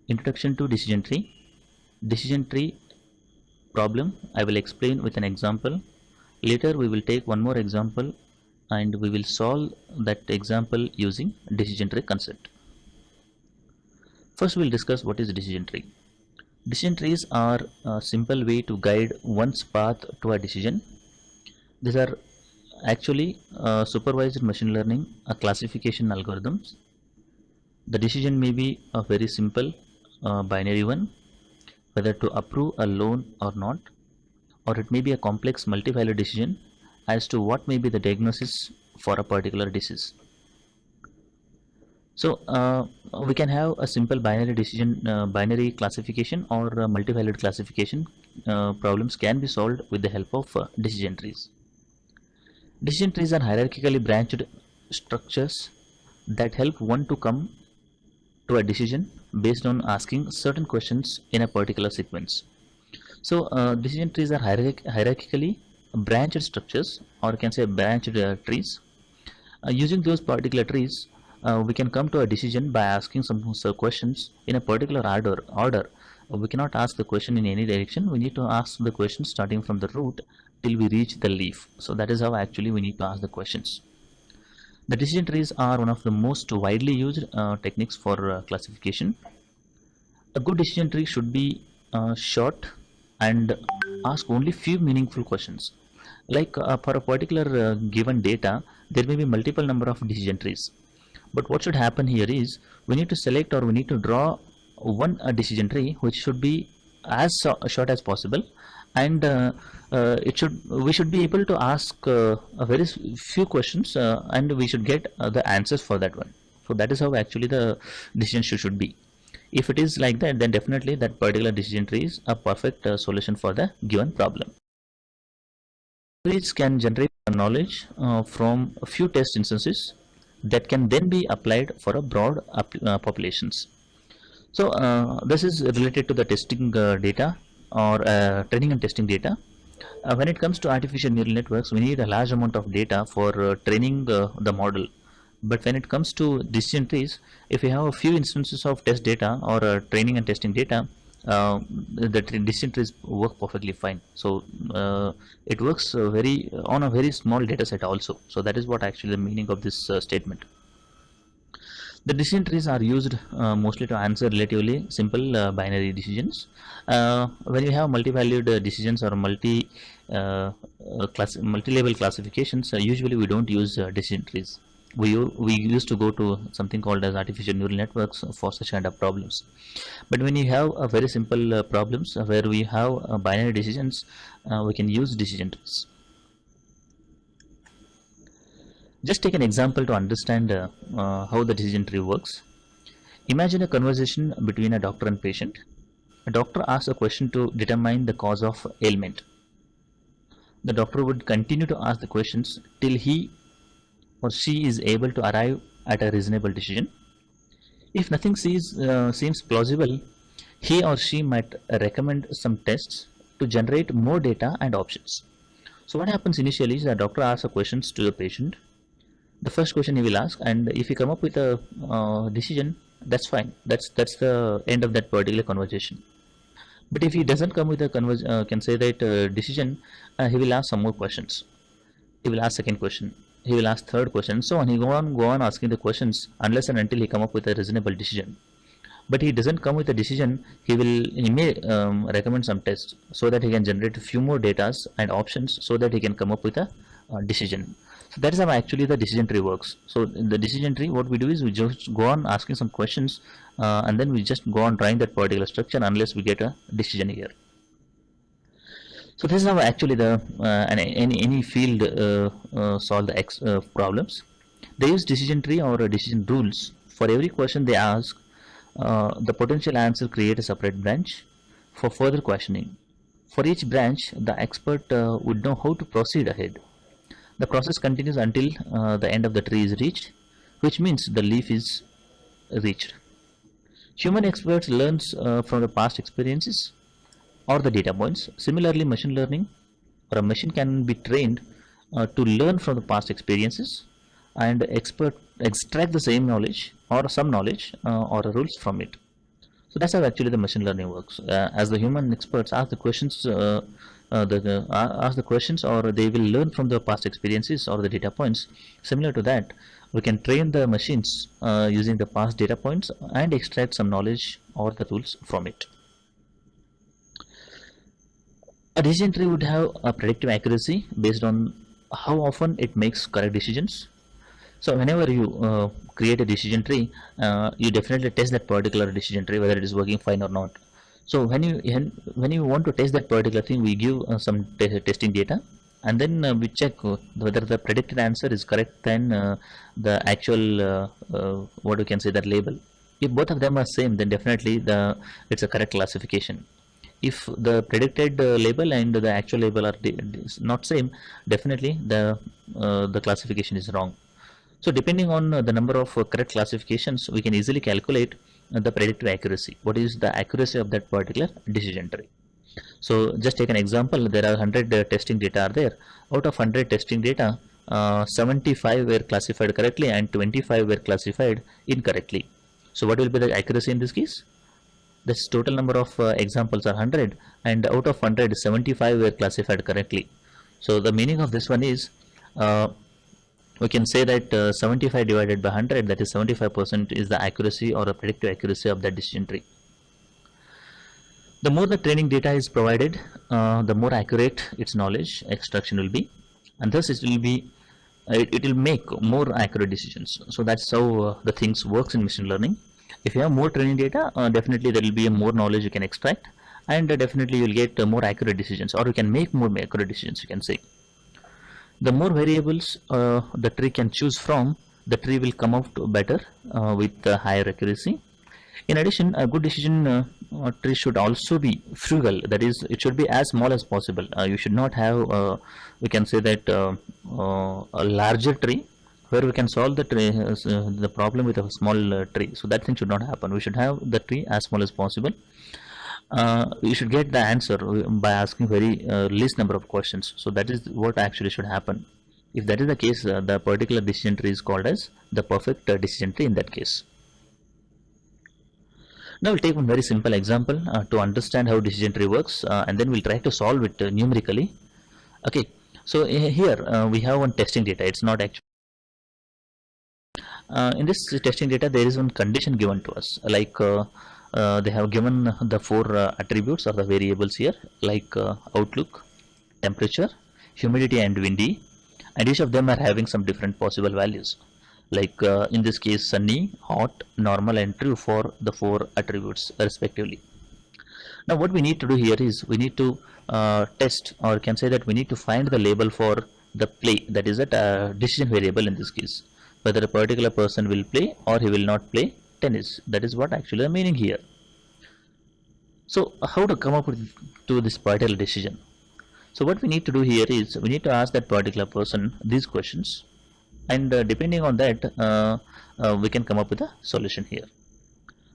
Introduction to decision tree. Decision tree problem I will explain with an example. Later we will take one more example and we will solve that example using decision tree concept. First we'll discuss what is decision tree. Decision trees are a simple way to guide one's path to a decision. These are actually supervised machine learning classification algorithms. The decision may be a very simple binary one, whether to approve a loan or not, or it may be a complex multi-value decision as to what may be the diagnosis for a particular disease. So we can have a simple binary decision, binary classification or multi-valued classification problems can be solved with the help of decision trees. Decision trees are hierarchically branched structures that help one to come to a decision based on asking certain questions in a particular sequence. So decision trees are hierarchically branched structures, or you can say branched trees. Using those particular trees, we can come to a decision by asking some questions in a particular order. We cannot ask the question in any direction. We need to ask the question starting from the root till we reach the leaf. So that is how actually we need to ask the questions. The decision trees are one of the most widely used techniques for classification. A good decision tree should be short and ask only few meaningful questions. Like for a particular given data, there may be multiple number of decision trees. But what should happen here is we need to select or we need to draw one decision tree which should be as short as possible, and we should be able to ask a very few questions and we should get the answers for that one. So that is how actually the decision should be. If it is like that, then definitely that particular decision tree is a perfect solution for the given problem. Trees can generate knowledge from a few test instances that can then be applied for a broad populations. So this is related to the testing data or training and testing data. When it comes to artificial neural networks, we need a large amount of data for training the model. But when it comes to decision trees, if we have a few instances of test data or training and testing data, the decision trees work perfectly fine. So it works on a very small data set also. So that is what actually the meaning of this statement. The decision trees are used mostly to answer relatively simple binary decisions. When you have multi-valued decisions or multi-level classifications, usually we don't use decision trees. We used to go to something called as artificial neural networks for such kind of problems. But when you have a very simple problems where we have binary decisions, we can use decision trees. Just take an example to understand how the decision tree works. Imagine a conversation between a doctor and patient. A doctor asks a question to determine the cause of ailment. The doctor would continue to ask the questions till he or she is able to arrive at a reasonable decision. If nothing seems plausible, he or she might recommend some tests to generate more data and options. So what happens initially is the doctor asks the questions to the patient. The first question he will ask, and if you come up with a decision, that's fine. That's the end of that particular conversation. But if he doesn't come with a can say that decision, he will ask some more questions. He will ask second question. He will ask third question. So on he go on asking the questions unless and until he come up with a reasonable decision. But he doesn't come with a decision, he may recommend some tests so that he can generate a few more data and options so that he can come up with a decision. So that is how actually the decision tree works. So in the decision tree, what we do is we just go on asking some questions and then we just go on trying that particular structure unless we get a decision here. So this is how actually the any field solve the problems. They use decision tree or decision rules. For every question they ask, the potential answer create a separate branch for further questioning. For each branch, the expert would know how to proceed ahead. The process continues until the end of the tree is reached, which means the leaf is reached. Human experts learns from the past experiences or the data points. Similarly, machine learning or a machine can be trained to learn from the past experiences and expert extract the same knowledge or some knowledge or rules from it. So that's how actually the machine learning works. As the human experts ask the questions, ask the questions, or they will learn from the past experiences or the data points. Similar to that, we can train the machines using the past data points and extract some knowledge or the tools from it. A decision tree would have a predictive accuracy based on how often it makes correct decisions. So whenever you create a decision tree, you definitely test that particular decision tree whether it is working fine or not. So when you want to test that particular thing, we give some testing data, and then we check whether the predicted answer is correct than the actual what we can say, that label. If both of them are same, then definitely it's a correct classification. If the predicted label and the actual label are not same, definitely the classification is wrong. So depending on the number of correct classifications, we can easily calculate the predictive accuracy. What is the accuracy of that particular decision tree? So just take an example. There are 100 testing data are there. Out of 100 testing data, 75 were classified correctly and 25 were classified incorrectly. So what will be the accuracy in this case? This total number of examples are 100, and out of 100, 75 were classified correctly. So the meaning of this one is, we can say that 75 divided by 100, that is 75% is the accuracy or the predictive accuracy of that decision tree. The more the training data is provided, the more accurate its knowledge extraction will be, and thus it will make more accurate decisions. So that's how the things works in machine learning. If you have more training data, definitely there will be more knowledge you can extract, and definitely you will get more accurate decisions, or you can make more accurate decisions, you can say. The more variables the tree can choose from, the tree will come out better with higher accuracy. In addition, a good decision tree should also be frugal. That is, it should be as small as possible. You should not have, we can say that a larger tree where we can solve the problem with a small tree. So that thing should not happen. We should have the tree as small as possible. You should get the answer by asking very least number of questions. So that is what actually should happen. If that is the case, the particular decision tree is called as the perfect decision tree in that case. Now we'll take one very simple example to understand how decision tree works, and then we'll try to solve it numerically. Okay, so here we have one testing data. It's not actually in this testing data, there is one condition given to us, like they have given the 4 attributes or the variables here, like outlook, temperature, humidity and windy, and each of them are having some different possible values, like in this case sunny, hot, normal and true for the 4 attributes respectively. Now what we need to do here is we need to test, or can say that we need to find the label for the play, that is a decision variable in this case, whether a particular person will play or he will not play tennis. That is what actually the meaning here. So how to come up with to this particular decision? So what we need to do here is we need to ask that particular person these questions, and depending on that we can come up with a solution here.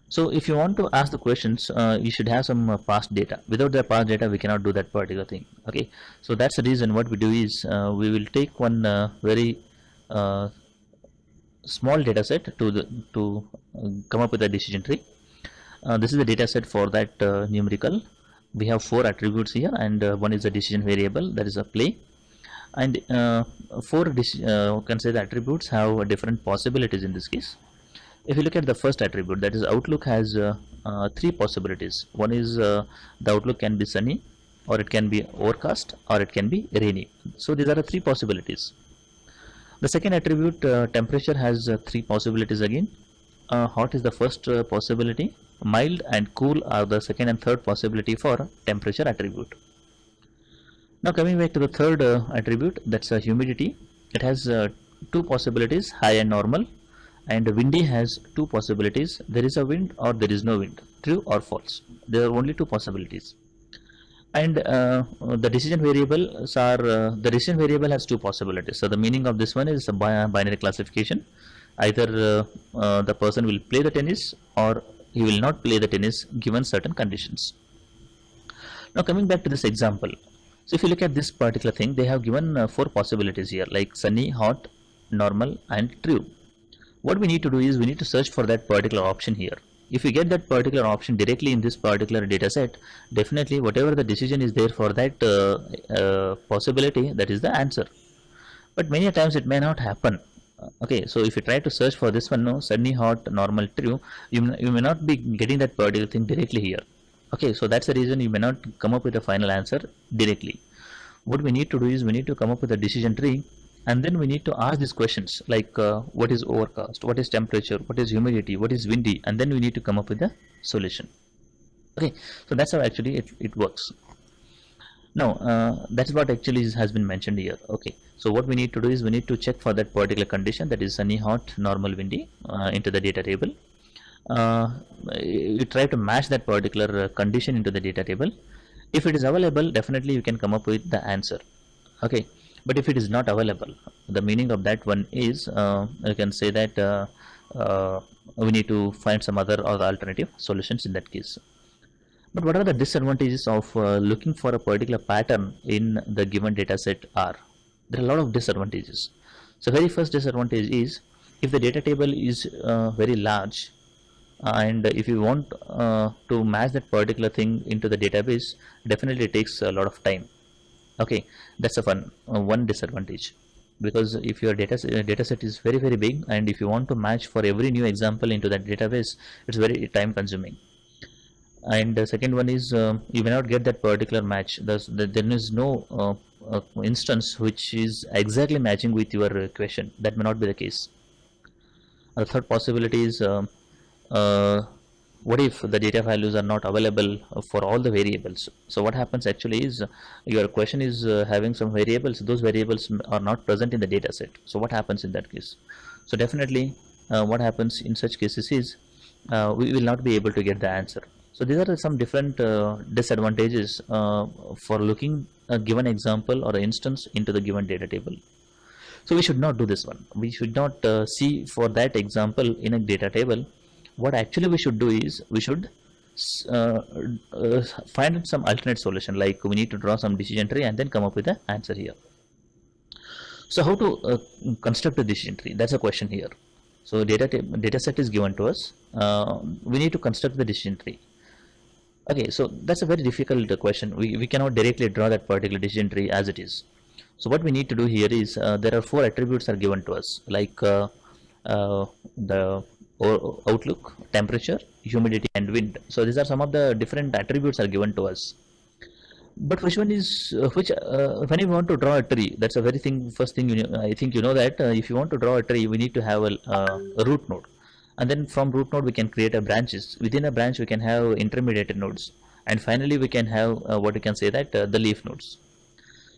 So if you want to ask the questions, you should have some past data. Without the past data we cannot do that particular thing. Okay, so that's the reason what we do is we will take one very small data set to come up with a decision tree. This is the data set for that numerical. We have 4 attributes here, and one is a decision variable, that is a play, and 4 can say the attributes have different possibilities in this case. If you look at the first attribute, that is outlook, has 3 possibilities. One is the outlook can be sunny, or it can be overcast, or it can be rainy. So these are the 3 possibilities. The second attribute, temperature, has 3 possibilities again. Hot is the first possibility, mild and cool are the second and third possibility for temperature attribute. Now coming back to the third attribute, that's humidity. It has 2 possibilities, high and normal, and windy has 2 possibilities, there is a wind or there is no wind, true or false. There are only 2 possibilities. And the decision variables are the decision variable has 2 possibilities. So the meaning of this one is a binary classification. Either the person will play the tennis or he will not play the tennis given certain conditions. Now coming back to this example, so if you look at this particular thing, they have given 4 possibilities here, like sunny, hot, normal and true. What we need to do is we need to search for that particular option here. If we get that particular option directly in this particular data set, definitely whatever the decision is there for that possibility, that is the answer. But many a times it may not happen. Okay, so if you try to search for this one, no, sunny, hot, normal, true, you may not be getting that particular thing directly here. Okay, so that's the reason you may not come up with a final answer directly. What we need to do is we need to come up with a decision tree, and then we need to ask these questions like what is overcast, what is temperature, what is humidity, what is windy, and then we need to come up with a solution. Okay, so that's how actually it works. Now that's what actually has been mentioned here. Okay, so what we need to do is we need to check for that particular condition, that is sunny, hot, normal, windy, into the data table. You try to match that particular condition into the data table. If it is available, definitely you can come up with the answer. Okay, but if it is not available, the meaning of that one is you can say that we need to find some other or alternative solutions in that case. But what are the disadvantages of looking for a particular pattern in the given data set are? There are a lot of disadvantages. So very first disadvantage is if the data table is very large, and if you want to match that particular thing into the database, definitely it takes a lot of time. Okay, that's a one disadvantage, because if your data set is very big, and if you want to match for every new example into that database, it's very time consuming. And the second one is you may not get that particular match. There is no instance which is exactly matching with your question. That may not be the case. The third possibility is what if the data values are not available for all the variables? So what happens actually is your question is having some variables. Those variables are not present in the data set. So what happens in that case? So definitely what happens in such cases is we will not be able to get the answer. So these are some different disadvantages for looking a given example or instance into the given data table. So we should not do this one. We should not see for that example in a data table. What actually we should do is we should find some alternate solution, like we need to draw some decision tree and then come up with the answer here. So how to construct a decision tree? That's a question here. So data set is given to us. We need to construct the decision tree. Okay, so that's a very difficult question. We cannot directly draw that particular decision tree as it is. So what we need to do here is there are 4 attributes are given to us, like the outlook, temperature, humidity, and wind. So these are some of the different attributes are given to us. But which one is when you want to draw a tree, that's a very first thing I think you know that if you want to draw a tree, we need to have a root node. And then from root node we can create a branches. Within a branch we can have intermediate nodes, and finally we can have what you can say that the leaf nodes.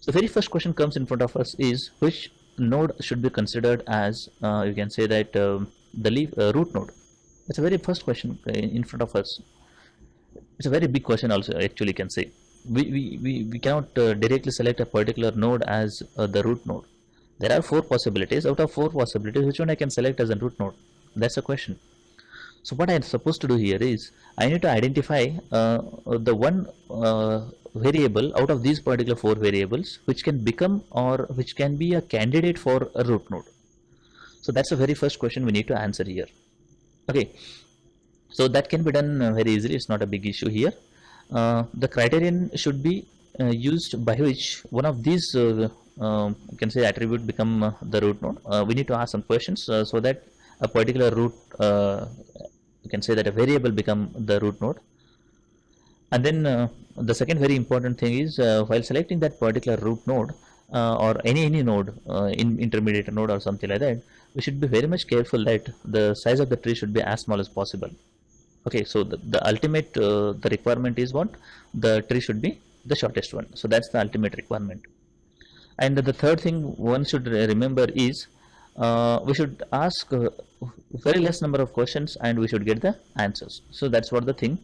So very first question comes in front of us is which node should be considered as you can say that the leaf root node. That's a very first question in front of us. It's a very big question also, actually, can say. We cannot directly select a particular node as the root node. There are 4 possibilities. Out of 4 possibilities, which one I can select as a root node? That's a question. So what I'm supposed to do here is I need to identify the one variable out of these particular 4 variables which can become or which can be a candidate for a root node. So that's the very first question we need to answer here. Okay, so that can be done very easily. It's not a big issue here. The criterion should be used by which one of these you can say attribute become the root node. We need to ask some questions so that a particular root you can say that a variable become the root node. And then the second very important thing is while selecting that particular root node or any node in intermediate node or something like that, we should be very much careful that the size of the tree should be as small as possible. Okay, so the ultimate the requirement is what? The tree should be the shortest one. So that's the ultimate requirement. And the third thing one should remember is we should ask very less number of questions and we should get the answers. So that's what the thing.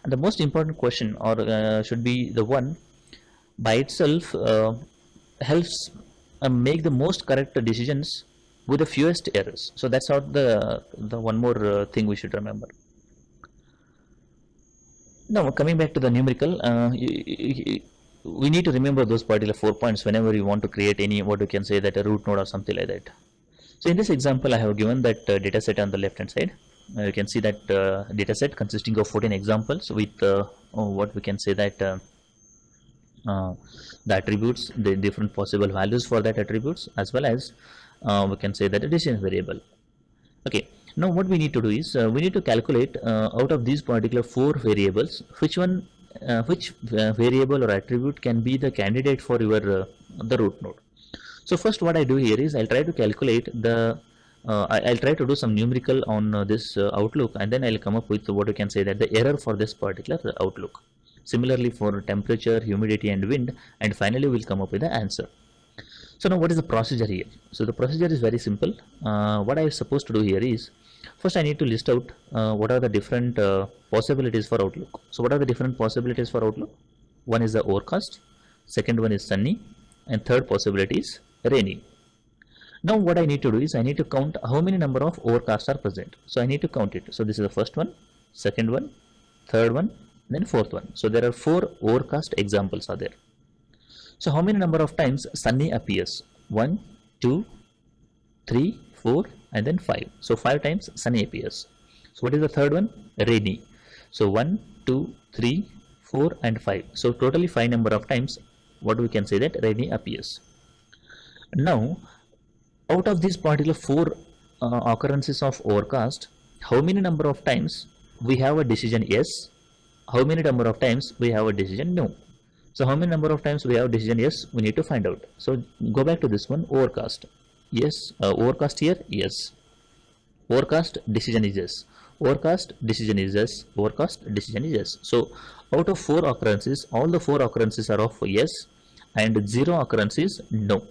And the most important question or should be the one by itself helps make the most correct decisions with the fewest errors. So that's not the one more thing we should remember. Now coming back to the numerical, we need to remember those particular 4 points whenever you want to create any, what you can say that a root node or something like that. So in this example I have given that data set on the left hand side. You can see that data set consisting of 14 examples with what we can say that the attributes, the different possible values for that attributes, as well as we can say that the decision variable. Okay, now what we need to do is we need to calculate out of these particular 4 variables which variable or attribute can be the candidate for your the root node. So first what I do here is I'll try to calculate the I'll try to do some numerical on this outlook, and then I'll come up with what you can say that the error for this particular outlook. Similarly for temperature, humidity and wind, and finally we'll come up with the answer. So now what is the procedure here? So the procedure is very simple. What I am supposed to do here is first I need to list out what are the different possibilities for outlook. So what are the different possibilities for outlook? One is the overcast, second one is sunny, and third possibility is rainy. Now what I need to do is I need to count how many number of overcasts are present. So I need to count it. So this is the first one, second one, third one, then fourth one. So there are 4 overcast examples are there. So how many number of times sunny appears? 1, 2, 3, 4 and then 5. So 5 times sunny appears. So what is the third one? Rainy. So 1, 2, 3, 4 and 5. So totally 5 number of times what we can say that rainy appears. Now out of these particular 4 occurrences of overcast, how many number of times we have a decision yes? How many number of times we have a decision no? So how many number of times we have decision yes, we need to find out. So go back to this one, overcast. Yes, overcast here, yes. Overcast, decision is yes. Overcast, decision is yes. Overcast, decision is yes. So out of 4 occurrences, all the 4 occurrences are of yes and 0 occurrence is no.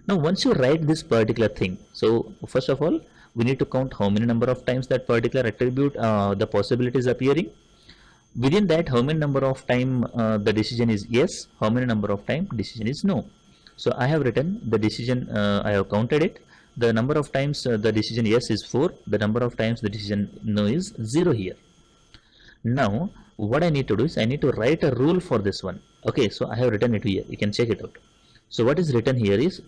Now once you write this particular thing, so first of all we need to count how many number of times that particular attribute the possibility is appearing. Within that, how many number of time the decision is yes, how many number of time decision is no. So I have written the decision, I have counted it. The number of times the decision yes is 4, the number of times the decision no is 0 here. Now what I need to do is I need to write a rule for this one. Okay, so I have written it here, you can check it out. So what is written here is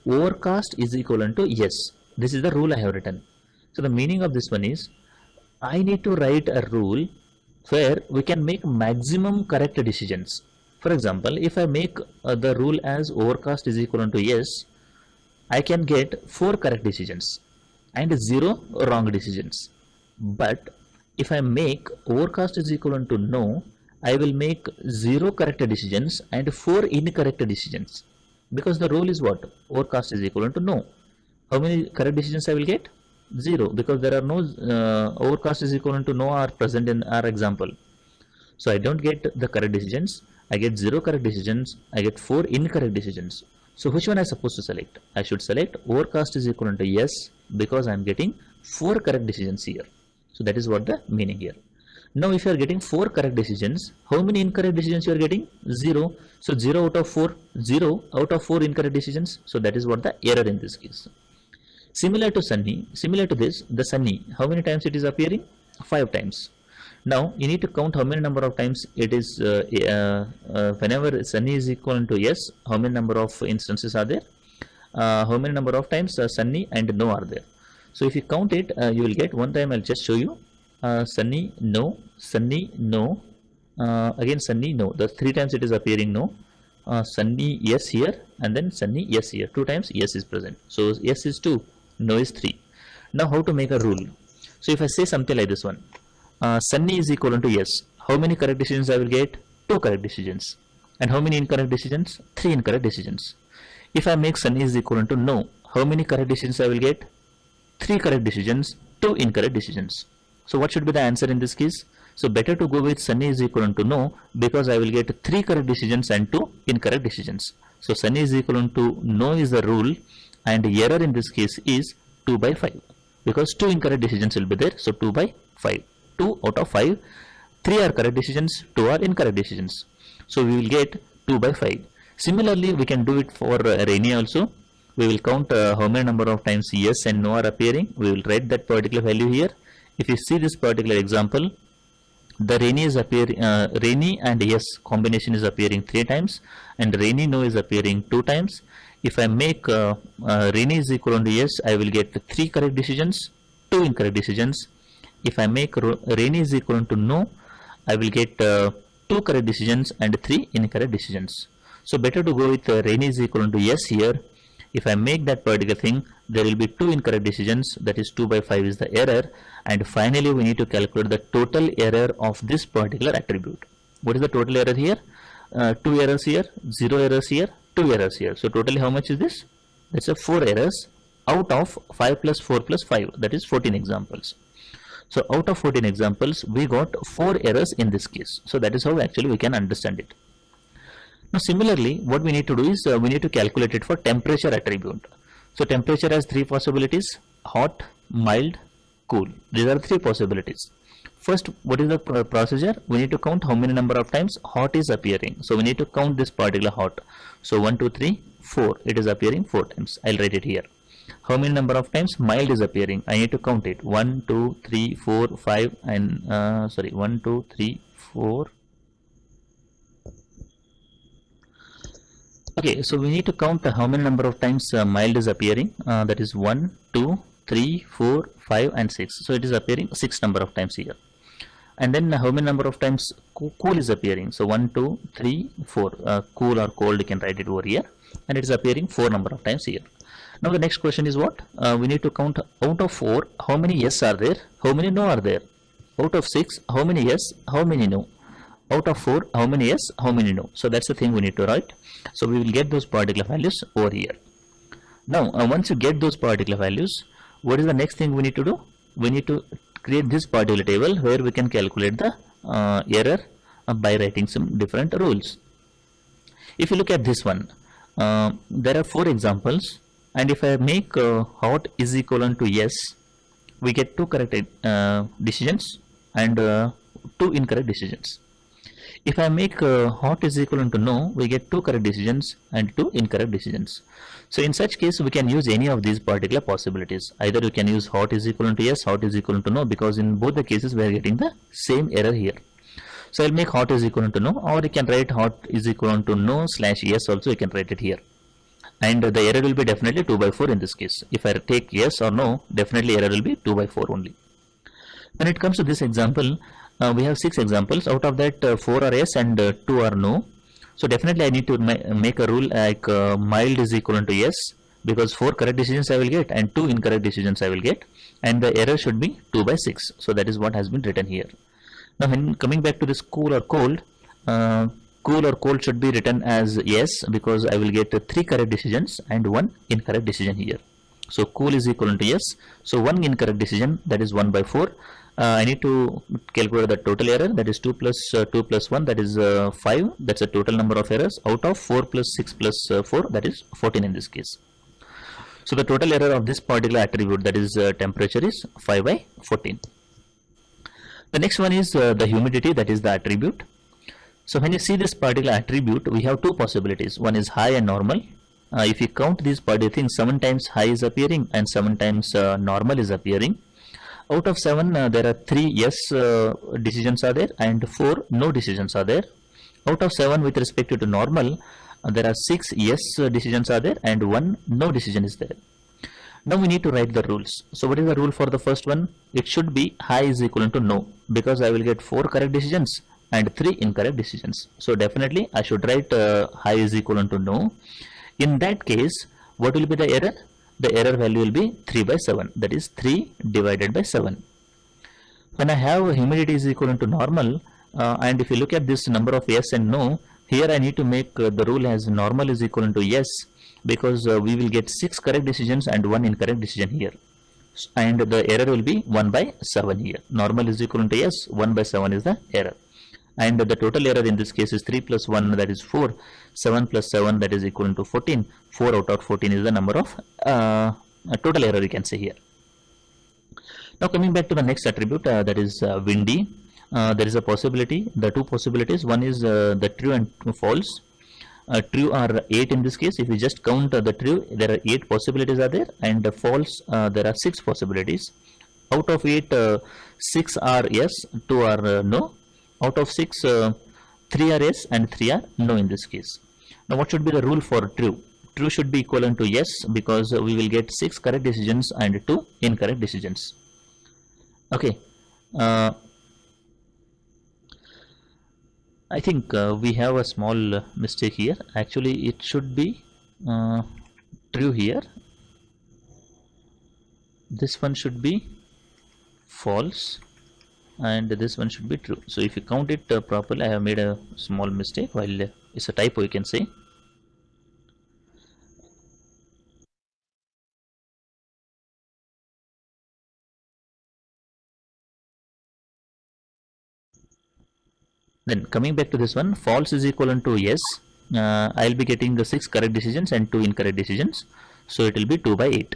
overcast is equivalent to yes. This is the rule I have written. So the meaning of this one is I need to write a rule where we can make maximum correct decisions. For example, if I make the rule as overcast is equivalent to yes, I can get 4 correct decisions and 0 wrong decisions. But if I make overcast is equivalent to no, I will make 0 correct decisions and 4 incorrect decisions. Because the rule is what? Overcast is equivalent to no. How many correct decisions I will get? 0, because there are no overcast is equivalent to no are present in our example. So I don't get the correct decisions. I get 0 correct decisions. I get 4 incorrect decisions. So which one I supposed to select? I should select overcast is equivalent to yes, because I am getting 4 correct decisions here. So that is what the meaning here. Now if you are getting 4 correct decisions, how many incorrect decisions you are getting? 0. So 0 out of 4, 0 out of 4 incorrect decisions. So that is what the error in this case. Similar to sunny, similar to this, the sunny, how many times it is appearing? 5 times. Now you need to count how many number of times it is whenever sunny is equal to yes, how many number of instances are there? How many number of times sunny and no are there? So if you count it, you will get one time. I'll just show you. Sunny no, again sunny no. The 3 times it is appearing no. Sunny yes here, and then sunny yes here. 2 times yes is present. So yes is 2, no is 3. Now how to make a rule? So if I say something like this one, sunny is equivalent to yes, how many correct decisions I will get? 2 correct decisions. And how many incorrect decisions? 3 incorrect decisions. If I make sunny is equivalent to no, how many correct decisions I will get? 3 correct decisions, 2 incorrect decisions. So what should be the answer in this case? So better to go with sunny is equivalent to no, because I will get 3 correct decisions and 2 incorrect decisions. So sunny is equivalent to no is the rule, and error in this case is 2 by 5, because 2 incorrect decisions will be there. So 2 by 5, 2 out of 5, 3 are correct decisions, 2 are incorrect decisions. So we will get 2 by 5. Similarly, we can do it for rainy also. We will count how many number of times yes and no are appearing. We will write that particular value here. If you see this particular example, the rainy is appearing, rainy and yes combination is appearing 3 times, and rainy no is appearing 2 times. If I make rainy is equal to yes, I will get 3 correct decisions, 2 incorrect decisions. If I make rainy is equal to no, I will get 2 correct decisions and 3 incorrect decisions. So better to go with rainy is equal to yes here. If I make that particular thing, there will be 2 incorrect decisions, that is 2 by 5 is the error, and finally we need to calculate the total error of this particular attribute. What is the total error here? 2 errors here, 0 errors here, 2 errors here. So totally how much is this? That's a 4 errors out of 5 plus 4 plus 5, that is 14 examples. So out of 14 examples, we got 4 errors in this case. So that is how actually we can understand it. Now similarly, what we need to do is we need to calculate it for temperature attribute. So temperature has 3 possibilities: hot, mild, cool. These are 3 possibilities. First, what is the procedure? We need to count how many number of times hot is appearing. So we need to count this particular hot. So 1, 2, 3, 4. It is appearing 4 times. I'll write it here. How many number of times mild is appearing? I need to count it. 1, 2, 3, 4, 5 and 1, 2, 3, 4. Okay, so we need to count how many number of times mild is appearing. That is 1, 2, 3, 4, 5 and 6. So it is appearing 6 number of times here. And then how many number of times cool is appearing? So 1, 2, 3, 4. Cool or cold, you can write it over here. And it is appearing 4 number of times here. Now the next question is what? We need to count out of 4, how many yes are there? How many no are there? Out of 6, how many yes? How many no? Out of 4, how many yes? How many no? So that's the thing we need to write. So we will get those particular values over here. Now once you get those particular values, what is the next thing we need to do? We need to create this particular table where we can calculate the error by writing some different rules. If you look at this one, there are 4 examples, and if I make hot is equivalent to yes, we get 2 correct decisions and 2 incorrect decisions. If I make hot is equivalent to no, we get 2 correct decisions and 2 incorrect decisions. So in such case, we can use any of these particular possibilities. Either we can use hot is equivalent to yes, hot is equivalent to no, because in both the cases we are getting the same error here. So I'll make hot is equivalent to no, or you can write hot is equivalent to no / yes also, you can write it here. And the error will be definitely 2 by 4 in this case. If I take yes or no, definitely error will be 2 by 4 only. When it comes to this example, we have 6 examples. Out of that 4 are yes and 2 are no. So definitely I need to make a rule like mild is equivalent to yes, because 4 correct decisions I will get and 2 incorrect decisions I will get, and the error should be 2 by 6. So that is what has been written here. Now when coming back to this cool or cold, cool or cold should be written as yes, because I will get 3 correct decisions and 1 incorrect decision here. So cool is equivalent to yes. So 1 incorrect decision, that is 1 by 4. I need to calculate the total error, that is 2 plus 1, that is 5. That's a total number of errors out of 4 plus 6 plus 4, that is 14 in this case. So the total error of this particular attribute, that is temperature, is 5 by 14. The next one is the humidity, that is the attribute. So when you see this particular attribute, we have 2 possibilities. One is high and normal. If you count these particular things, 7 times high is appearing and 7 times normal is appearing. Out of 7, there are 3 yes decisions are there and 4 no decisions are there. Out of 7 with respect to normal, there are 6 yes decisions are there and 1 no decision is there. Now we need to write the rules. So what is the rule for the first one? It should be high is equivalent to no, because I will get 4 correct decisions and 3 incorrect decisions. So definitely I should write high is equivalent to no. In that case, what will be the error? The error value will be 3 by 7, that is 3 divided by 7. When I have humidity is equivalent to normal, and if you look at this number of yes and no, here I need to make the rule as normal is equivalent to yes, because we will get 6 correct decisions and 1 incorrect decision here. And the error will be 1 by 7 here. Normal is equivalent to yes, 1 by 7 is the error. And the total error in this case is 3 plus 1, that is 4. 7 plus 7, that is equivalent to 14. 4 out of 14 is the number of total error, you can say here. Now coming back to the next attribute, that is windy. There is a possibility, the 2 possibilities. One is the true and false. True are 8 in this case. If we just count the true, there are 8 possibilities are there, and the false, there are 6 possibilities. Out of 8, 6 are yes, 2 are no. Out of 6, 3 are yes and 3 are no in this case. Now what should be the rule for true? True should be equivalent to yes, because we will get 6 correct decisions and 2 incorrect decisions. Okay, uh, I think we have a small mistake here. Actually, it should be true here. This one should be false, and this one should be true. So if you count it properly, I have made a small mistake. While it's a typo, you can say. Then coming back to this one, false is equivalent to yes. I'll be getting the 6 correct decisions and 2 incorrect decisions. So it will be 2 by 8.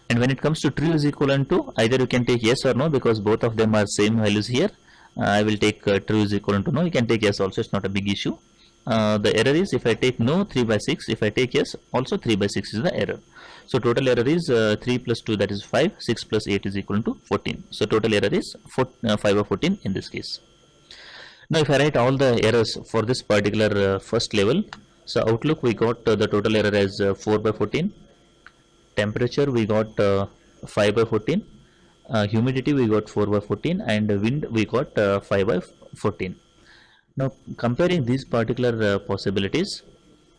And when it comes to true is equivalent to, either you can take yes or no, because both of them are same values here. I will take true is equivalent to no. You can take yes also, it's not a big issue. The error is if I take no, 3 by 6. If I take yes, also 3 by 6 is the error. So total error is 3 plus 2, that is 5. 6 plus 8 is equal to 14. So total error is 5 or 14 in this case. Now if I write all the errors for this particular first level, so Outlook we got the total error as 4 by 14, temperature we got 5 by 14, humidity we got 4 by 14, and wind we got 5 by 14. Now comparing these particular possibilities,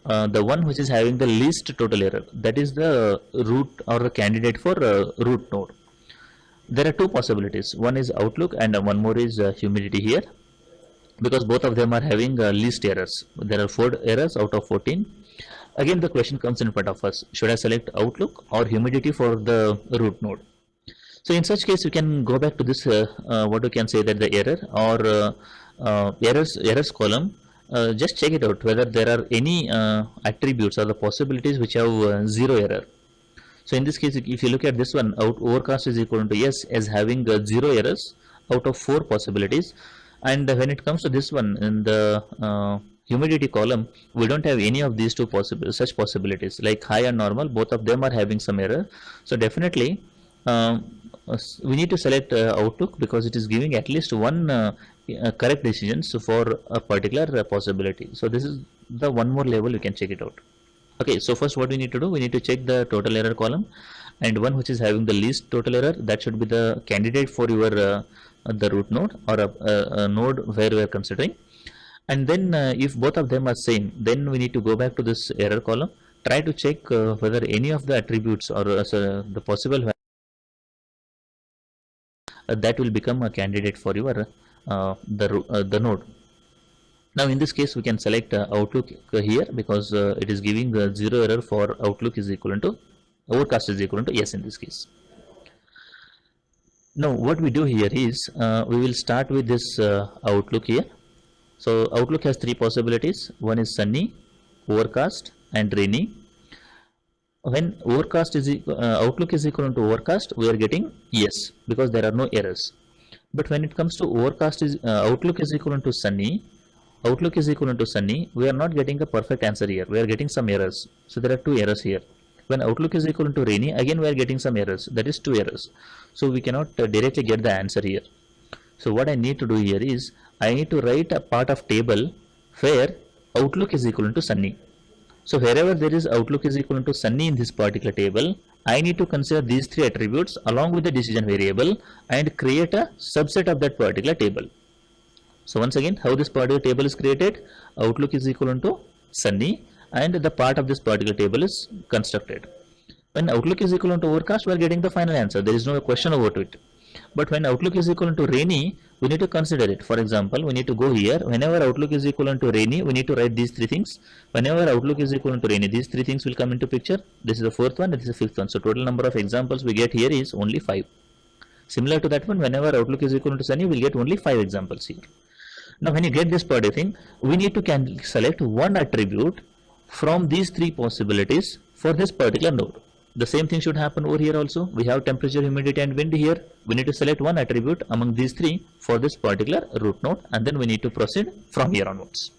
the one which is having the least total error, that is the root or the candidate for root node. There are two possibilities, one is Outlook and one more is humidity here, because both of them are having least errors. There are 4 errors out of 14. Again the question comes in front of us, should I select Outlook or humidity for the root node? So in such case, you can go back to this what you can say that the error or errors column, just check it out whether there are any attributes or the possibilities which have 0 error. So in this case, if you look at this one, overcast is equal to yes as having 0 errors out of 4 possibilities. And when it comes to this one in the humidity column, we don't have any of these two such possibilities, like high and normal, both of them are having some error. So definitely we need to select Outlook, because it is giving at least one correct decisions for a particular possibility. So this is the one more level you can check it out. Okay, so first what we need to do, we need to check the total error column, and one which is having the least total error, that should be the candidate for your the root node or a node where we are considering. And then if both of them are same, then we need to go back to this error column, try to check whether any of the attributes or the possible that will become a candidate for your the node. Now in this case we can select Outlook here, because it is giving the 0 error for Outlook is equivalent to overcast is equivalent to yes in this case. Now what we do here is we will start with this Outlook here. So Outlook has 3 possibilities, one is sunny, overcast and rainy. When overcast is Outlook is equal to overcast, we are getting yes, because there are no errors. But when it comes to overcast is Outlook is equal to sunny, Outlook is equal to sunny, we are not getting a perfect answer here, we are getting some errors. So there are 2 errors here. When Outlook is equal to rainy, again we are getting some errors, that is 2 errors. So we cannot directly get the answer here. So what I need to do here is I need to write a part of table where Outlook is equal to sunny. So wherever there is Outlook is equal to sunny in this particular table, I need to consider these 3 attributes along with the decision variable and create a subset of that particular table. So once again, how this particular table is created, Outlook is equal to sunny and the part of this particular table is constructed. When Outlook is equal to overcast, we are getting the final answer. There is no question about it. But when Outlook is equal to rainy, we need to consider it. For example, we need to go here. Whenever Outlook is equal to rainy, we need to write these 3 things. Whenever Outlook is equal to rainy, these 3 things will come into picture. This is the 4th one, this is the 5th one. So total number of examples we get here is only 5. Similar to that one, whenever Outlook is equal to sunny, we'll get only 5 examples here. Now when you get this particular thing, we need to select one attribute from these 3 possibilities for this particular node. The same thing should happen over here also. We have temperature, humidity and wind here. We need to select one attribute among these 3 for this particular root node, and then we need to proceed from here onwards.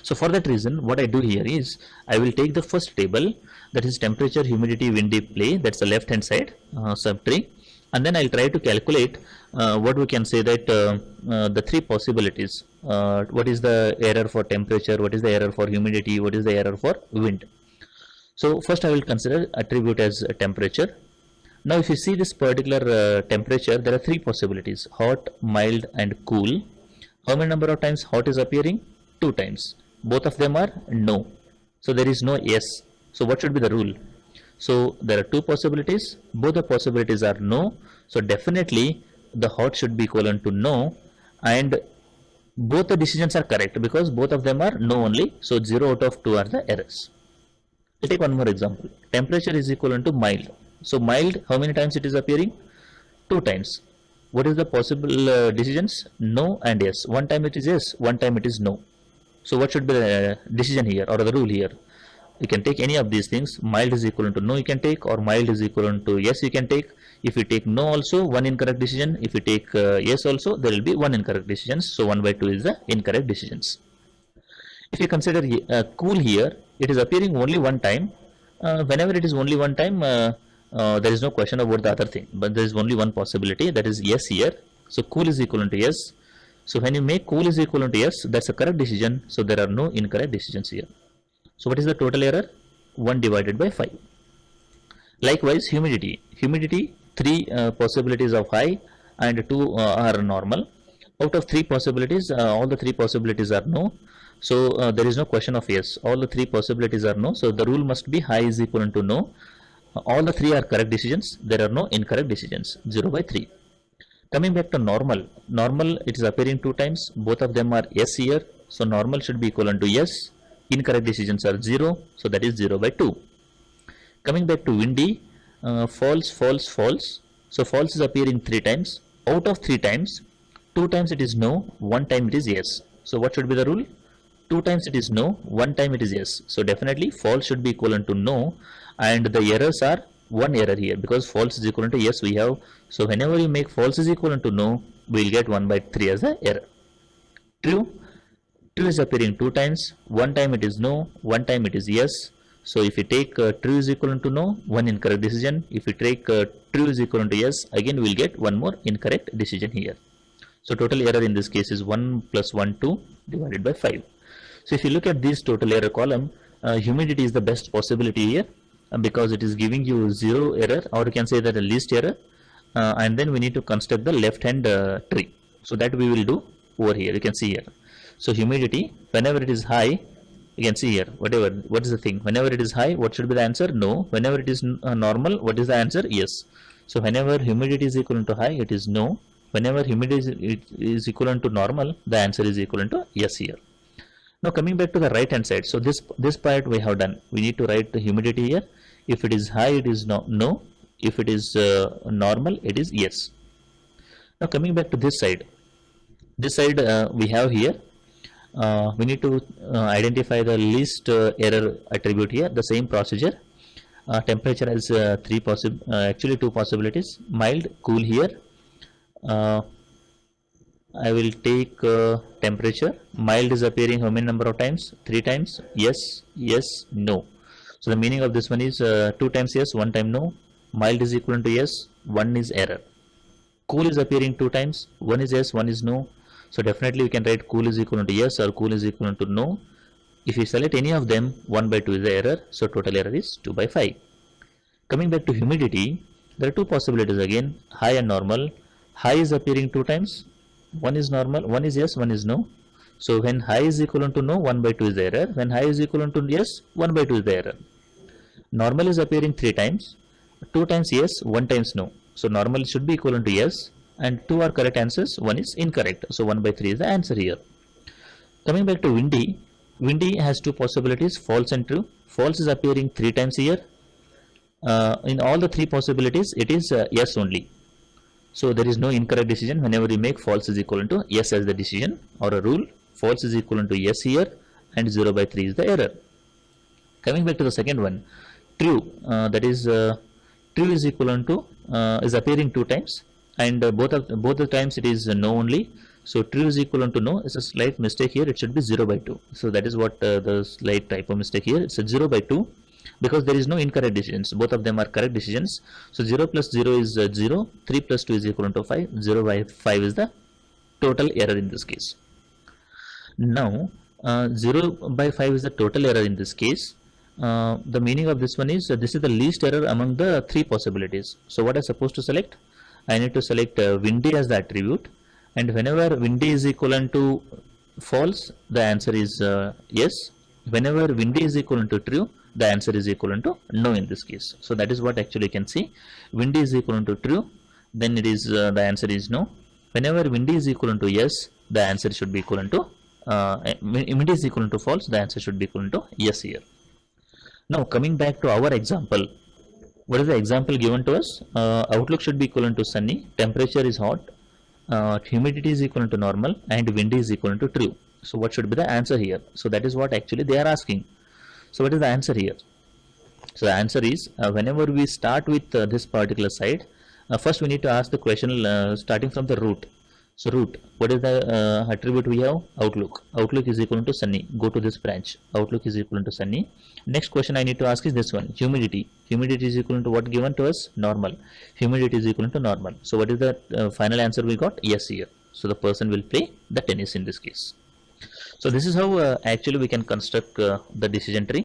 So for that reason, what I do here is I will take the first table, that is temperature, humidity, wind, play, that's the left hand side subtree, and then I'll try to calculate what we can say that the 3 possibilities. What is the error for temperature, what is the error for humidity, what is the error for wind. So first I will consider attribute as temperature. Now if you see this particular temperature, there are three possibilities: hot, mild and cool. How many number of times hot is appearing? Two times. Both of them are no. So there is no yes. So what should be the rule? So there are two possibilities. Both the possibilities are no. So definitely the hot should be equivalent to no, and both the decisions are correct because both of them are no only. So 0 out of 2 are the errors. We'll take one more example. Temperature is equivalent to mild. So mild, how many times it is appearing? Two times. What is the possible decisions? No and yes. One time it is yes, one time it is no. So what should be the decision here or the rule here? You can take any of these things. Mild is equivalent to no, you can take, or mild is equivalent to yes, you can take. If you take no also, one incorrect decision. If you take yes also, there will be one incorrect decision. So 1 by 2 is the incorrect decisions. If you consider cool here, it is appearing only one time. Whenever it is only one time, there is no question about the other thing, but there is only one possibility, that is yes here. So cool is equivalent to yes. So when you make cool is equivalent to yes, that's a correct decision. So there are no incorrect decisions here. So what is the total error? 1 divided by 5. Likewise, humidity. Humidity, three possibilities of high and two are normal. Out of three possibilities, all the three possibilities are no. So there is no question of yes. All the three possibilities are no. So the rule must be high is equivalent to no. All the three are correct decisions. There are no incorrect decisions. 0 by 3. Coming back to normal. Normal, it is appearing two times. Both of them are yes here. So normal should be equivalent to yes. Incorrect decisions are 0. So that is 0 by 2. Coming back to windy. False, false, false. So false is appearing three times. Out of three times, two times it is no, one time it is yes. So what should be the rule? Two times it is no, one time it is yes. So definitely false should be equivalent to no, and the errors are one error here because false is equivalent to yes we have. So whenever you make false is equivalent to no, we will get 1 by 3 as the error. True. True is appearing two times. One time it is no, one time it is yes. So if you take true is equivalent to no, one incorrect decision. If you take true is equivalent to yes, again we will get one more incorrect decision here. So total error in this case is 1 plus 1, 2 divided by 5. So if you look at this total error column, humidity is the best possibility here because it is giving you 0 error, or you can say that the least error, and then we need to construct the left hand tree. So that we will do over here. You can see here. So humidity, whenever it is high, you can see here, what is the thing? Whenever it is high, what should be the answer? No. Whenever it is normal, what is the answer? Yes. So whenever humidity is equivalent to high, it is no. Whenever humidity is equivalent to normal, the answer is equivalent to yes here. Now coming back to the right hand side. So this part we have done. We need to write the humidity here. If it is high, it is no. If it is normal, it is yes. Now coming back to this side. This side we have here. We need to identify the least error attribute here. The same procedure. Temperature has actually two possibilities: mild, cool here. I will take temperature. Mild is appearing how many number of times? 3 times. Yes, yes, no. So the meaning of this one is 2 times yes, 1 time no. Mild is equivalent to yes, 1 is error. Cool is appearing 2 times. 1 is yes, 1 is no. So definitely we can write cool is equivalent to yes or cool is equivalent to no. If you select any of them, 1 by 2 is the error. So total error is 2 by 5. Coming back to humidity, there are two possibilities again, high and normal. High is appearing 2 times. One is normal, one is yes, one is no. So when high is equivalent to no, 1 by 2 is the error. When high is equivalent to yes, 1 by 2 is the error. Normal is appearing 3 times. 2 times yes, 1 times no. So normal should be equivalent to yes, and 2 are correct answers, 1 is incorrect. So 1 by 3 is the answer here. Coming back to windy. Windy has two possibilities, false and true. False is appearing 3 times here. In all the 3 possibilities, it is yes only. So there is no incorrect decision. Whenever you make false is equivalent to yes as the decision or a rule, false is equivalent to yes here, and 0 by 3 is the error. Coming back to the second one, true, that is true is equivalent to is appearing 2 times, and both the times it is no only. So true is equivalent to no. It's a slight mistake here. It should be 0 by 2. So that is what the slight typo mistake here. It's a 0 by 2. Because there is no incorrect decisions, both of them are correct decisions. So 0 plus 0 is 0, 3 plus 2 is equivalent to 5, 0 by 5 is the total error in this case. Now 0 by 5 is the total error in this case. The meaning of this one is this is the least error among the three possibilities. So what I supposed to select? I need to select windy as the attribute, and whenever windy is equivalent to false, the answer is yes. Whenever windy is equivalent to true, the answer is equivalent to no in this case. So that is what actually you can see. Windy is equivalent to true, then it is the answer is no. Whenever windy is equivalent to yes, the answer should be equivalent to windy is equivalent to false, the answer should be equivalent to yes here. Now coming back to our example, what is the example given to us? Outlook should be equivalent to sunny, temperature is hot, humidity is equivalent to normal, and wind is equivalent to true. So what should be the answer here? So that is what actually they are asking. So what is the answer here? So the answer is whenever we start with this particular side, first we need to ask the question starting from the root. So root, what is the attribute we have? Outlook. Outlook is equivalent to sunny. Go to this branch. Outlook is equivalent to sunny. Next question I need to ask is this one. Humidity. Humidity is equivalent to what given to us? Normal. Humidity is equivalent to normal. So what is the final answer we got? Yes here. So the person will play the tennis in this case. So this is how actually we can construct the decision tree.